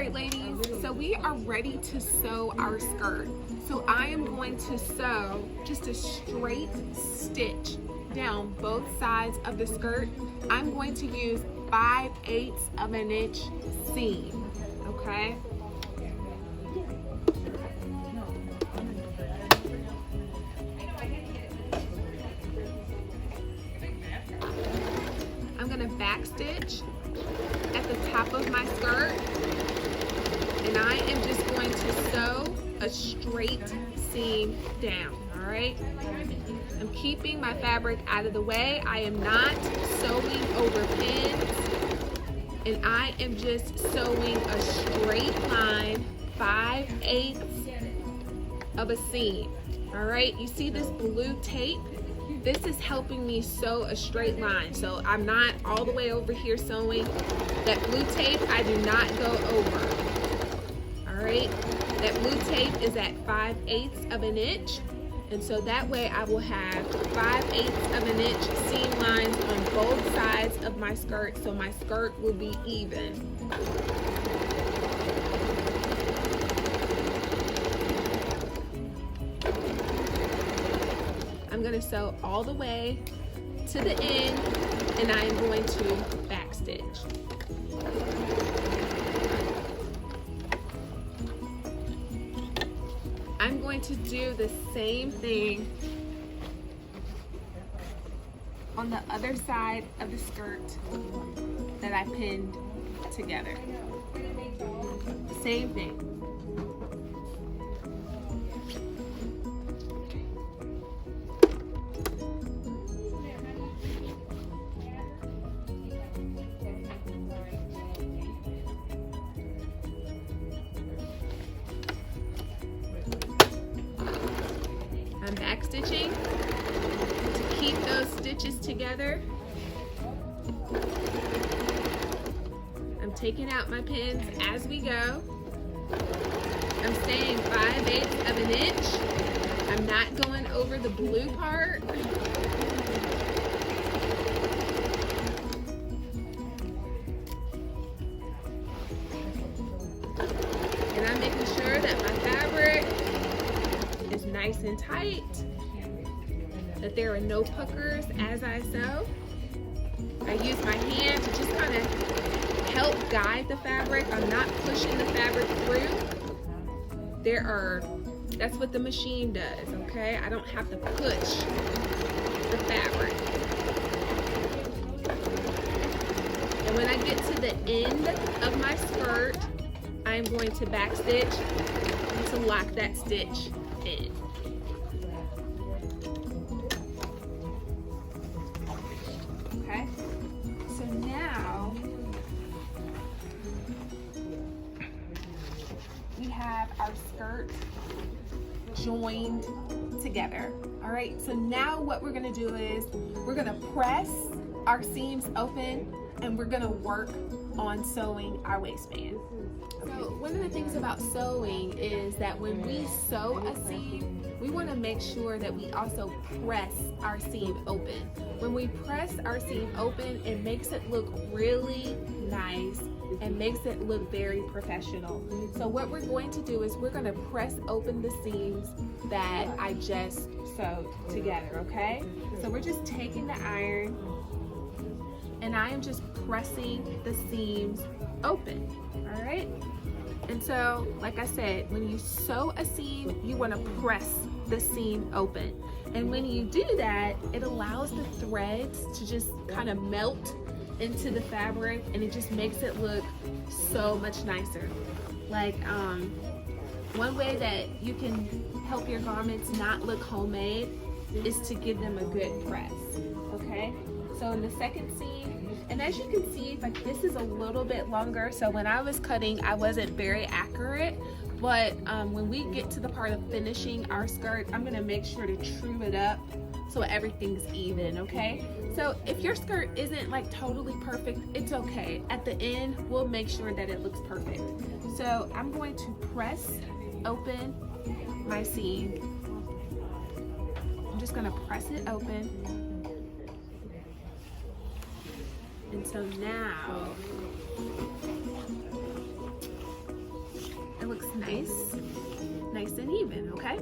right, ladies, so we are ready to sew our skirt. So I am going to sew just a straight stitch down both sides of the skirt. I'm going to use 5/8 of an inch seam, okay? I'm gonna back stitch at the top of my skirt, and I am just going to sew a straight seam down, all right? I'm keeping my fabric out of the way. I am not sewing over pins, and I am just sewing a straight line, 5/8 of a seam, all right? You see this blue tape? This is helping me sew a straight line. So I'm not all the way over here sewing. That blue tape, I do not go over. All right, that blue tape is at 5/8 of an inch. And so that way I will have 5/8 of an inch seam lines on both sides of my skirt, so my skirt will be even. I'm going to sew all the way to the end, and I am going to back stitch. I'm going to do the same thing on the other side of the skirt that I pinned together. Same thing. I'm back stitching to keep those stitches together. I'm taking out my pins as we go. I'm staying 5/8 of an inch. I'm not going over the blue part. And I'm making sure that my fabric is nice and tight, that there are no puckers as I sew. I use my hand to just kind of help guide the fabric. I'm not pushing the fabric through. That's what the machine does, okay? I don't have to push the fabric. And when I get to the end of my skirt, I'm going to back stitch to lock that stitch in. Okay, so now we have our skirt joined together. All right, so now what we're gonna do is we're gonna press our seams open, and we're gonna work on sewing our waistband. So one of the things about sewing is that when we sew a seam, we want to make sure that we also press our seam open. When we press our seam open, it makes it look really nice and makes it look very professional. So what we're going to do is we're going to press open the seams that I just sewed together, okay? So we're just taking the iron, and I am just pressing the seams open, all right? And so, like I said, when you sew a seam, you want to press the seam open. And when you do that, it allows the threads to just kind of melt into the fabric, and it just makes it look so much nicer. Like, one way that you can help your garments not look homemade is to give them a good press, okay? So in the second seam, and as you can see, like, this is a little bit longer, so when I was cutting, I wasn't very accurate, but when we get to the part of finishing our skirt, I'm gonna make sure to trim it up so everything's even, okay? So if your skirt isn't like totally perfect, it's okay. At the end, we'll make sure that it looks perfect. So I'm going to press open my seam. I'm just gonna press it open. And so now looks nice and even, okay?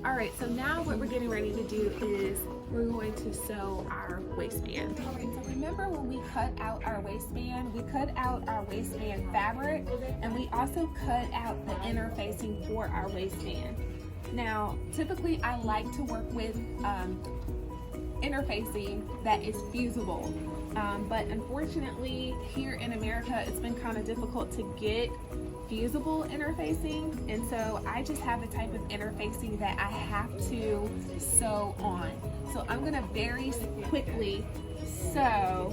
All right, so now what we're getting ready to do is we're going to sew our waistband. All right, so remember when we cut out our waistband, we cut out our waistband fabric, and we also cut out the interfacing for our waistband. Now, typically I like to work with interfacing that is fusible, but unfortunately here in America it's been kind of difficult to get fusible interfacing, and so I just have a type of interfacing that I have to sew on. So I'm gonna very quickly sew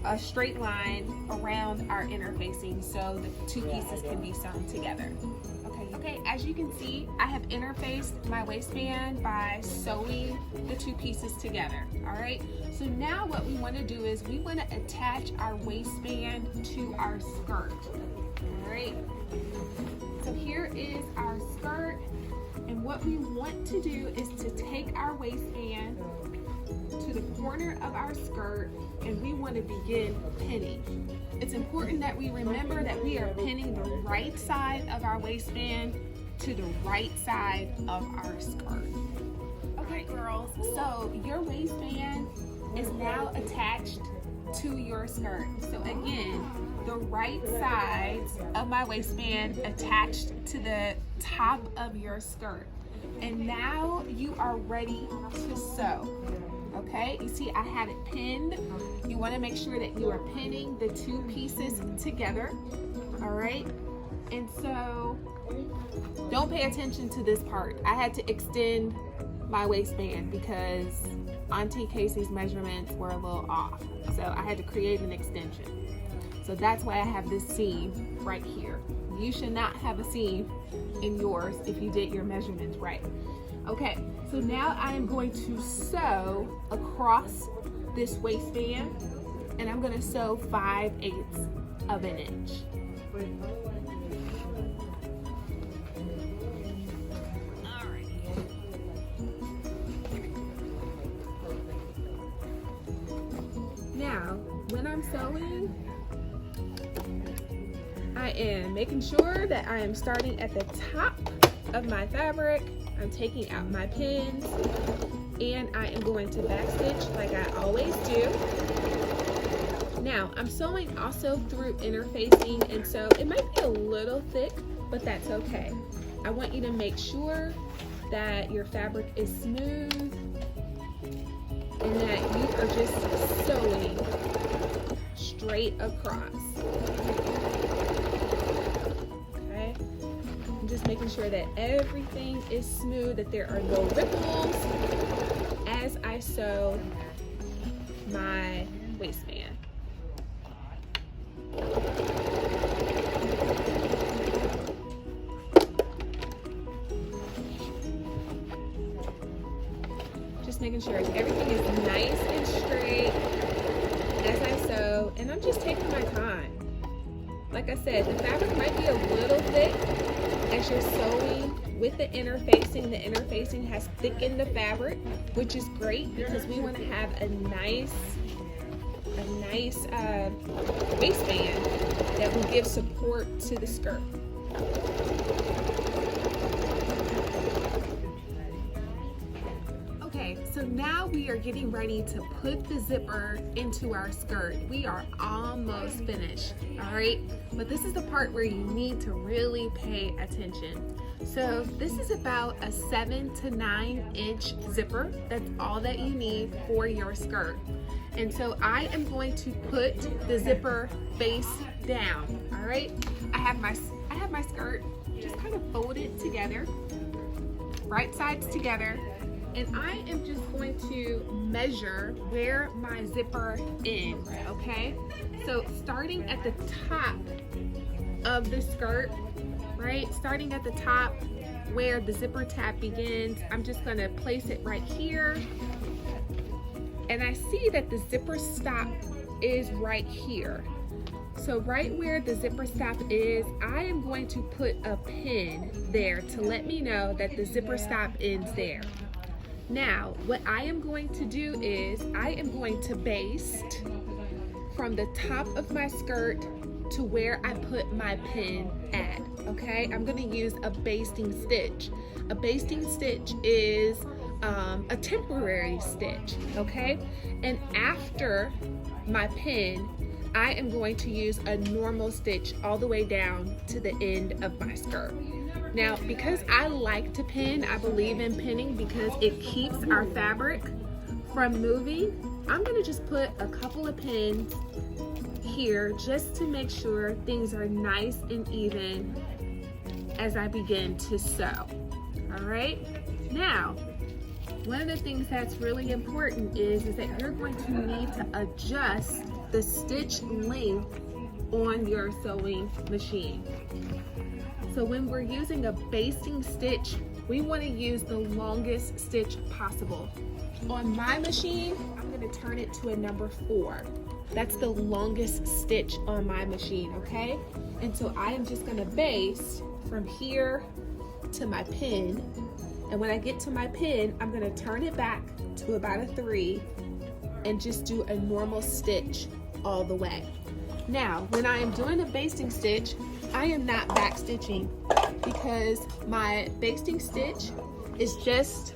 a straight line around our interfacing so the two pieces can be sewn together. Okay, as you can see, I have interfaced my waistband by sewing the two pieces together, all right? So now what we wanna do is we wanna attach our waistband to our skirt, all right? So here is our skirt, and what we want to do is to take our waistband to the corner of our skirt, and we want to begin pinning. It's important that we remember that we are pinning the right side of our waistband to the right side of our skirt. Okay, girls, so your waistband is now attached to your skirt. So again, the right sides of my waistband attached to the top of your skirt. And now you are ready to sew. Okay, you see I had it pinned. You want to make sure that you are pinning the two pieces together. All right, and so don't pay attention to this part. I had to extend my waistband because Auntie Casey's measurements were a little off, so I had to create an extension. So that's why I have this seam right here. You should not have a seam in yours if you did your measurements right. Okay, so now I am going to sew across this waistband, and I'm going to sew 5/8 of an inch. Now, when I'm sewing, I am making sure that I am starting at the top of my fabric. I'm taking out my pins, and I am going to backstitch like I always do. Now, I'm sewing also through interfacing, and so it might be a little thick, but that's okay. I want you to make sure that your fabric is smooth and that you are just sewing straight across. Okay, I'm just making sure that everything is smooth, that there are no ripples as I sew my waistband. Just making sure everything is nice and straight as I sew, and I'm just taking my time. Like I said, the fabric might be a little thick as you're sewing with the interfacing. The interfacing has thickened the fabric, which is great because we want to have a nice waistband that will give support to the skirt. Okay, so now we are getting ready to put the zipper into our skirt. We are almost finished, all right? But this is the part where you need to really pay attention. So this is about a 7 to 9 inch zipper. That's all that you need for your skirt. And so I am going to put the zipper face down, all right? I have my skirt just kind of folded together, right sides together, and I am just going to measure where my zipper ends, okay? So starting at the top of the skirt, right? Starting at the top where the zipper tab begins, I'm just gonna place it right here. And I see that the zipper stop is right here. So right where the zipper stop is, I am going to put a pin there to let me know that the zipper stop ends there. Now, what I am going to do is I am going to baste from the top of my skirt to where I put my pin at, okay? I'm gonna use a basting stitch. A basting stitch is a temporary stitch, okay? And after my pin, I am going to use a normal stitch all the way down to the end of my skirt. Now, because I like to pin, I believe in pinning because it keeps our fabric from moving, I'm gonna just put a couple of pins here just to make sure things are nice and even as I begin to sew. All right, now, one of the things that's really important is that you're going to need to adjust the stitch length on your sewing machine. So when we're using a basting stitch, we want to use the longest stitch possible. On my machine, I'm going to turn it to a number 4. That's the longest stitch on my machine, okay? And so I am just going to baste from here to my pin. And when I get to my pin, I'm going to turn it back to about a 3 and just do a normal stitch all the way. Now, when I am doing a basting stitch, I am not back stitching because my basting stitch is just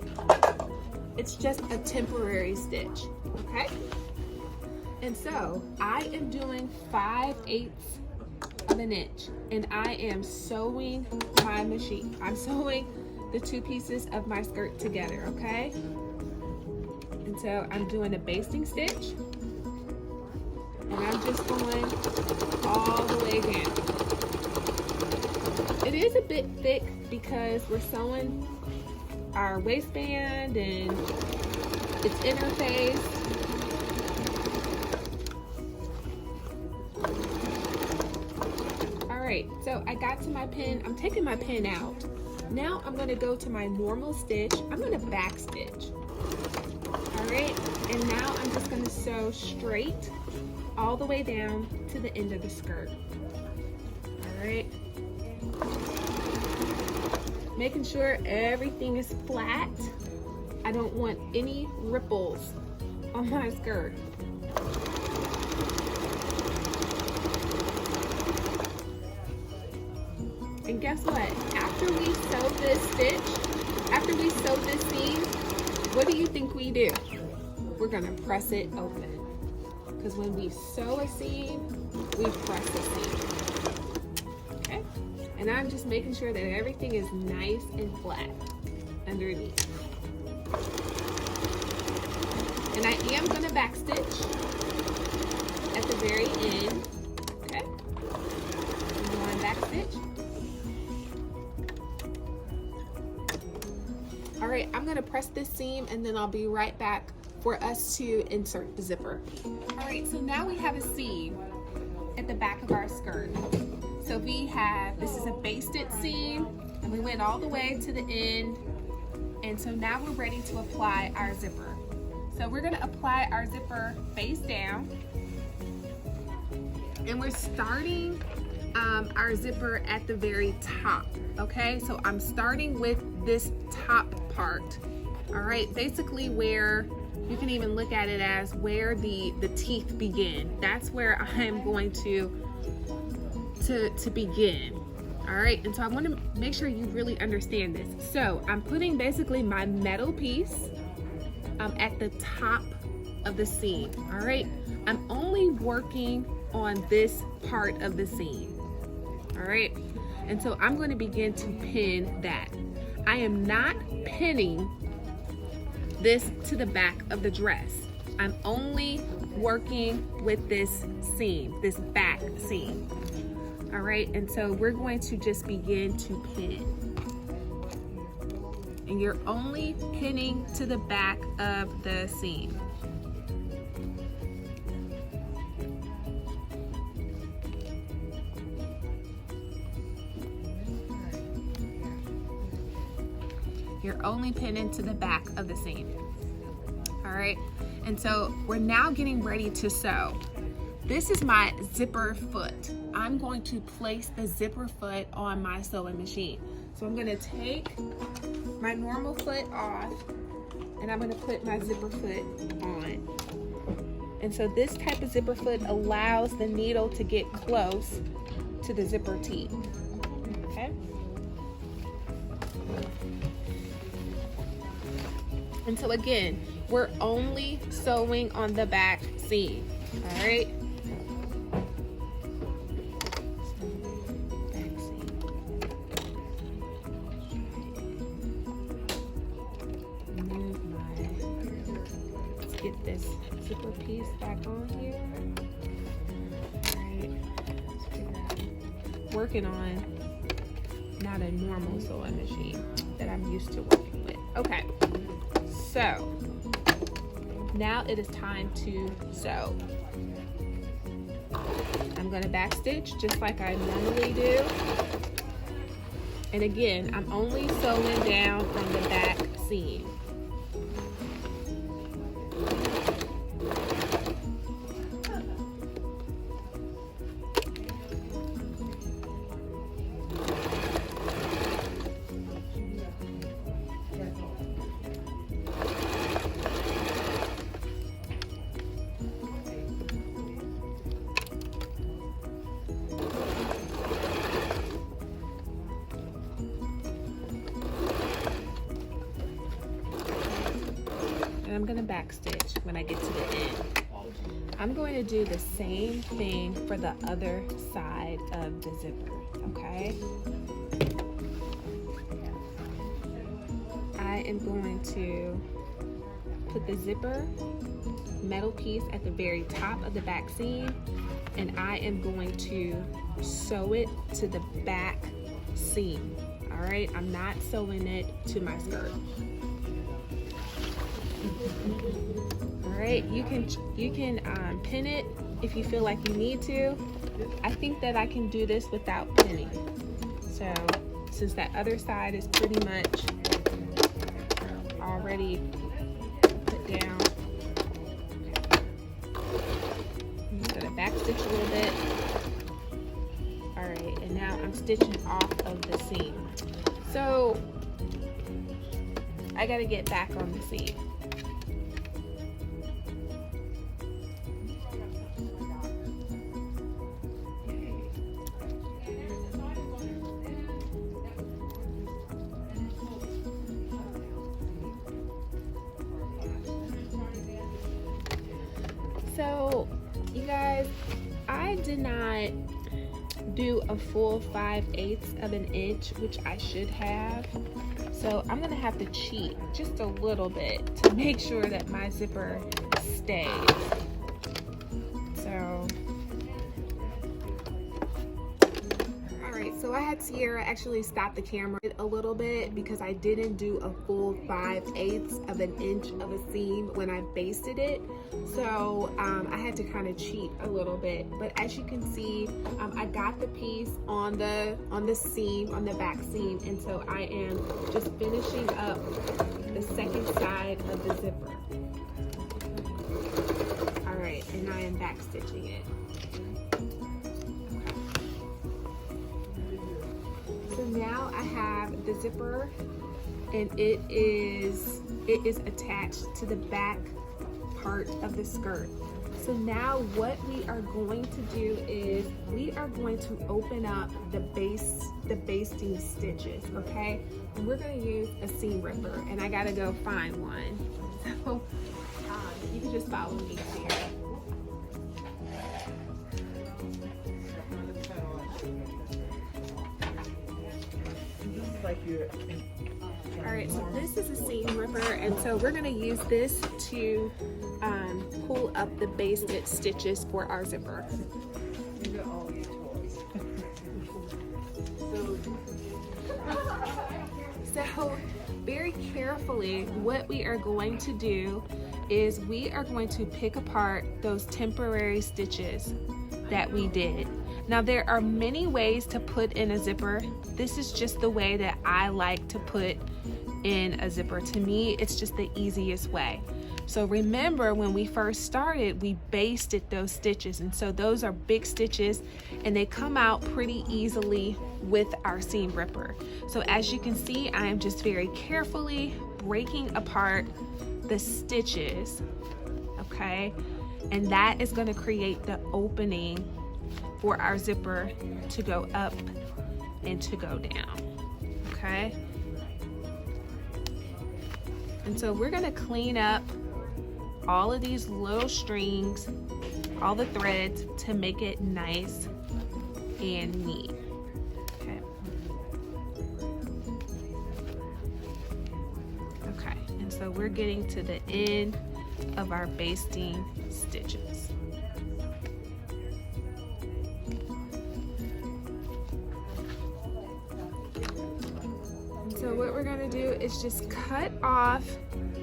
a temporary stitch, okay? And so I am doing 5/8 of an inch and I am sewing my machine. I'm sewing the 2 pieces of my skirt together, okay? And so I'm doing a basting stitch and I'm just going all the way down. It is a bit thick because we're sewing our waistband and its interface. All right, so I got to my pin. I'm taking my pin out. Now I'm gonna go to my normal stitch. I'm gonna back stitch. All right, and now I'm just gonna sew straight all the way down to the end of the skirt. All right. Making sure everything is flat. I don't want any ripples on my skirt. And guess what? After we sew this stitch, after we sew this seam, what do you think we do? We're gonna press it open. Because when we sew a seam, we press the seam. Okay? And I'm just making sure that everything is nice and flat underneath. And I am going to back stitch at the very end. Okay? I'm going back stitch. All right, I'm going to press this seam and then I'll be right back for us to insert the zipper. All right, so now we have a seam at the back of our skirt. So we have, this is a basted seam, and we went all the way to the end. And so now we're ready to apply our zipper. So we're gonna apply our zipper face down. And we're starting our zipper at the very top, okay? So I'm starting with this top part, all right? Basically where, you can even look at it as where the teeth begin. That's where I'm going to begin. All right, and so I want to make sure you really understand this. So I'm putting basically my metal piece at the top of the seam. All right, I'm only working on this part of the seam. All right, and so I'm going to begin to pin that. I am not pinning this to the back of the dress. I'm only working with this seam, this back seam. All right, and so we're going to just begin to pin. And you're only pinning to the back of the seam. You're only pinning to the back of the seam. All right, and so we're now getting ready to sew. This is my zipper foot. I'm going to place the zipper foot on my sewing machine. So I'm gonna take my normal foot off and I'm gonna put my zipper foot on. And so this type of zipper foot allows the needle to get close to the zipper teeth. Okay. And so again, we're only sewing on the back seam. All right. Let's get this zipper piece back on here. All right. Working on not a normal sewing machine that I'm used to working with. Okay. So now it is time to sew. I'm going to back stitch just like I normally do. And again, I'm only sewing down from the back seam. And I'm gonna back stitch when I get to the end. I'm going to do the same thing for the other side of the zipper, okay? I am going to put the zipper metal piece at the very top of the back seam, and I am going to sew it to the back seam. All right, I'm not sewing it to my skirt. All right, you can pin it if you feel like you need to. I think that I can do this without pinning. So since that other side is pretty much already put down, I'm just gonna back stitch a little bit. All right, and now I'm stitching off of the seam. So I gotta get back on the seam. So, you guys, I did not do a full 5/8 of an inch, which I should have. So I'm gonna have to cheat just a little bit to make sure that my zipper stays. So, all right, so I had Sierra actually stop the camera a little bit because I didn't do a full 5/8 of an inch of a seam when I basted it. So I had to kind of cheat a little bit, but as you can see, I got the piece on the seam, on the back seam, and so I am just finishing up the second side of the zipper. All right, and I am back stitching it. So now I have the zipper, and it is attached to the back part of the skirt. So now what we are going to do is we are going to open up the basting stitches, okay? And we're going to use a seam ripper, and I got to go find one. So you can just follow me here. All right, so this is a seam ripper, and so we're going to use this to pull up the basted stitches for our zipper. So very carefully, what we are going to do is we are going to pick apart those temporary stitches that we did. Now there are many ways to put in a zipper. This is just the way that I like to put in a zipper. To me, it's just the easiest way. So remember, when we first started, we basted those stitches, and so those are big stitches and they come out pretty easily with our seam ripper. So as you can see, I am just very carefully breaking apart the stitches, okay? and that is going to create the opening for our zipper to go up and to go down. Okay, and so we're going to clean up all of these little strings, all the threads, to make it nice and neat. Okay. Okay, and so we're getting to the end of our basting stitches. So what we're gonna do is just cut off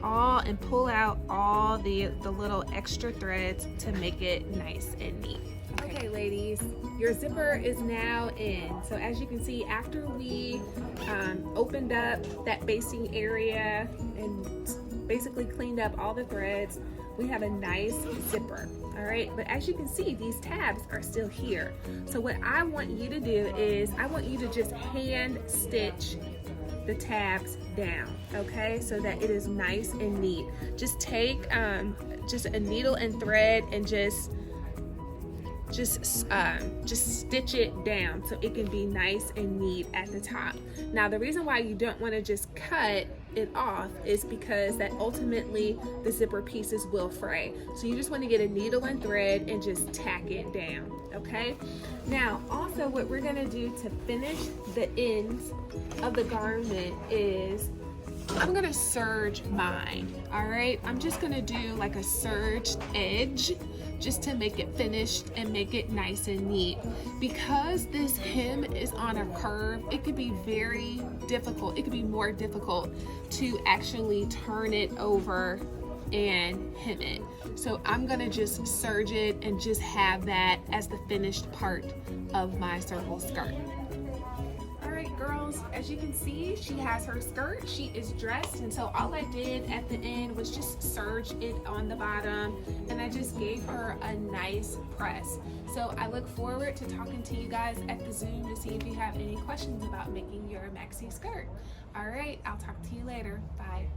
all and pull out all the little extra threads to make it nice and neat. Okay, ladies, your zipper is now in. So as you can see, after we opened up that basting area and basically cleaned up all the threads, we have a nice zipper. All right, but as you can see, these tabs are still here. So what I want you to do is I want you to just hand stitch the tabs down, okay, so that it is nice and neat. Just take just a needle and thread and just stitch it down so it can be nice and neat at the top. Now the reason why you don't want to just cut it off is because that ultimately the zipper pieces will fray. So you just want to get a needle and thread and just tack it down, okay? Now also what we're going to do to finish the ends of the garment is I'm going to serge mine. All right, I'm just going to do like a serged edge just to make it finished and make it nice and neat. Because this hem is on a curve, it could be very difficult. It could be more difficult to actually turn it over and hem it. So I'm gonna just serge it and just have that as the finished part of my circle skirt. All right, girls, as you can see, she has her skirt. She is dressed, and so all I did at the end was just serge it on the bottom, and I just gave her a nice press. So I look forward to talking to you guys at the Zoom to see if you have any questions about making your maxi skirt. All right, I'll talk to you later. Bye.